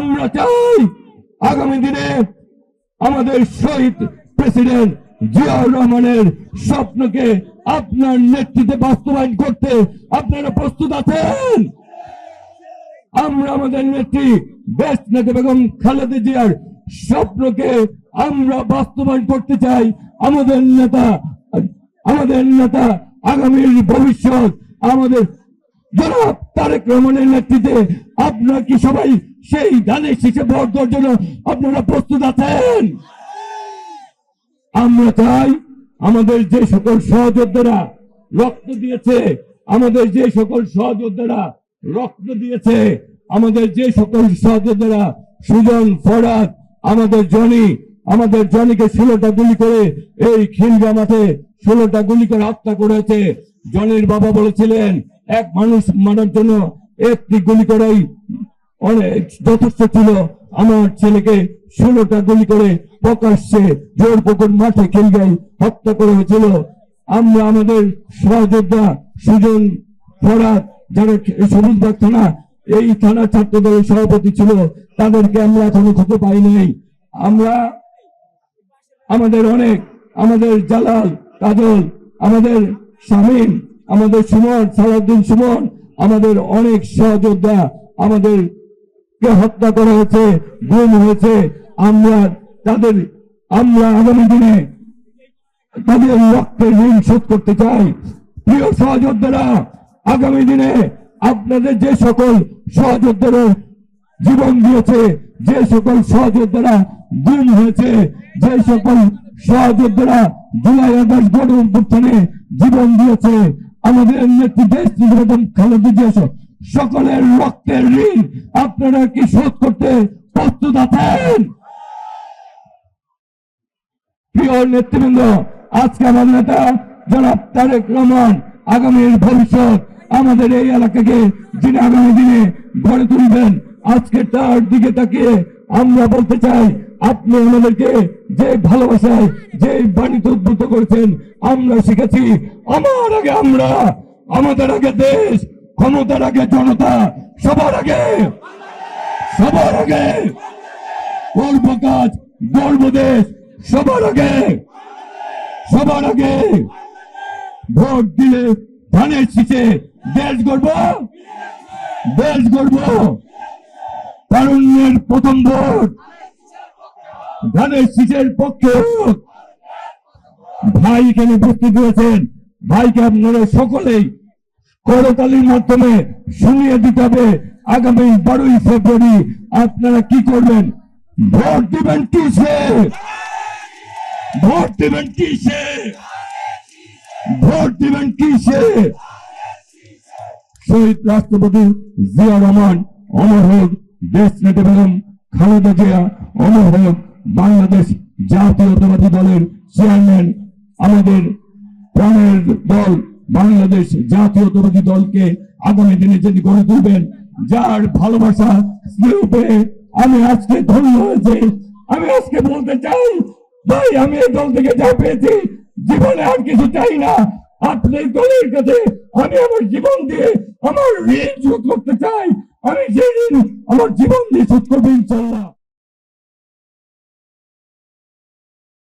আমরা চাই আগামী দিনে আমাদের শহীদ প্রেসিডেন্ট জিয়াউর রহমানের স্বপ্নকে আপনার নেতৃত্বে বাস্তবায়ন করতে আপনারা প্রস্তুত আছেন? আমরা আমাদের নেত্রী দেশ নেতা বেগম খালেদা জিয়ার স্বপ্নকে আমরা বাস্তবায়ন করতে চাই। আমাদের নেতা আগামীর ভবিষ্যৎ আমাদের জনাব তারেক রহমানের নেতৃত্বে আপনারা কি সবাই সেই ধানের শীষে ভোট দেওয়ার জন্য আপনারা প্রস্তুত আছেন? আমরা চাই আমাদের যে সকল সহযোদ্ধারা রক্ত দিয়েছে, আমাদের যে সকল সহযোদ্ধারা রক্ত দিয়েছে, আমাদের যে সকল সহযোদ্ধারা সুজন, ফরাদ, আমাদের জনিকে 16টা গুলি করে এই খিলগা মাঠে 16টা গুলি করে হত্যা করেছে। জনির বাবা বলেছিলেন এক মানুষ মারার জন্য একটি গুলি করাই অনেক যথেষ্ট ছিল। আমার ছেলেকে 16টা গুলি করে প্রকাশ্যে জোরপোখর মাঠে খিলগায় হত্যা করা হয়েছিল। আমরা আমাদের সহযোদ্ধা সুজন, ফরাদ যারা সবুজবাগ থানা এই থানা ছাত্র দলের সভাপতি ছিল তাদেরকে আমরা এখনো খুঁজে পাই নাই। আমরা আমাদের জালাল, কাজল, আমাদের শামীম, আমাদের সুমন, সালাউদ্দিন সুমন, আমাদের অনেক সহযোদ্ধা আমাদেরকে হত্যা করা হয়েছে, গুম হয়েছে। আমরা আগামী দিনে তাদের রক্তের ঋণ শোধ করতে চাই। প্রিয় সহযোদ্ধারা, আগামী দিনে আপনাদের যে সকল সহযোদ্ধারা জীবন দিয়েছে, যে সকল সহযোদ্ধারা গুম হয়েছে, যে সকল সহযোদ্ধারা জুলাই আগস্ট গণ অভ্যুত্থানে জীবন দিয়েছে, আমাদের নেত্রী দেশ বেগম খালেদা জিয়া সকলের রক্তের ঋণ আপনারা কি শোধ করতে প্রস্তুত আছেন? প্রিয় নেতৃবৃন্দ, আজকে আমার নেতা জনাব তারেক রহমান আগামীর ভবিষ্যৎ আমাদের এই এলাকাকে যিনি আগামী দিনে গড়ে তুলবেন, আজকে তার দিকে তাকিয়ে আমরা বলতে চাই আপনি আমাদেরকে যে ভালোবাসায় যে বাণীতে উদ্বুদ্ধ করেছেন আমরা শিখেছি। আমার আগে আমরা, আমাদের আগে দেশ, ক্ষমতার আগে জনতা, সবার আগে গর্ব কাজ, গর্ব দেশ, সবার আগে ভোট দিলে ধানের শীষে দেশ গর্ব, তারুণ্যের প্রথম ভোট ধানের শীষের পক্ষে। ভাই এখানে উপস্থিত হয়েছেন, ভাইকে আপনারা সকলেই করতালির মাধ্যমে শুনিয়ে দিতে হবে আগামী 12ই ফেব্রুয়ারি আপনারা কি করবেন। ভোট দিবেন কিসে? শহীদ রাষ্ট্রপতি জিয়া রহমান অমর হোক, দেশ নেতা বেগম খালেদা জিয়া অমর হোক, বাংলাদেশ জাতীয়তাবাদী দলের চেয়ারম্যান আমাদের প্রাণের দল বাংলাদেশ জাতীয়তাবাদী দলকে আগামী দিনে যিনি গড়ে তুলবেন, যার ভালোবাসা স্নেহ পেয়ে আমি আজকে ধন্য হয়েছে। আমি আজকে বলতে চাই ভাই, আমি এই দল থেকে যা পেয়েছি জীবনে আর কিছু চাই না। আপনার দলের কাছে আমি আমার জীবন দিয়ে আমার ঋণ শোধ করতে চাই। আমি যে ঋণ আমার জীবন দিয়ে শোধ করবো ইনশাল্লাহ।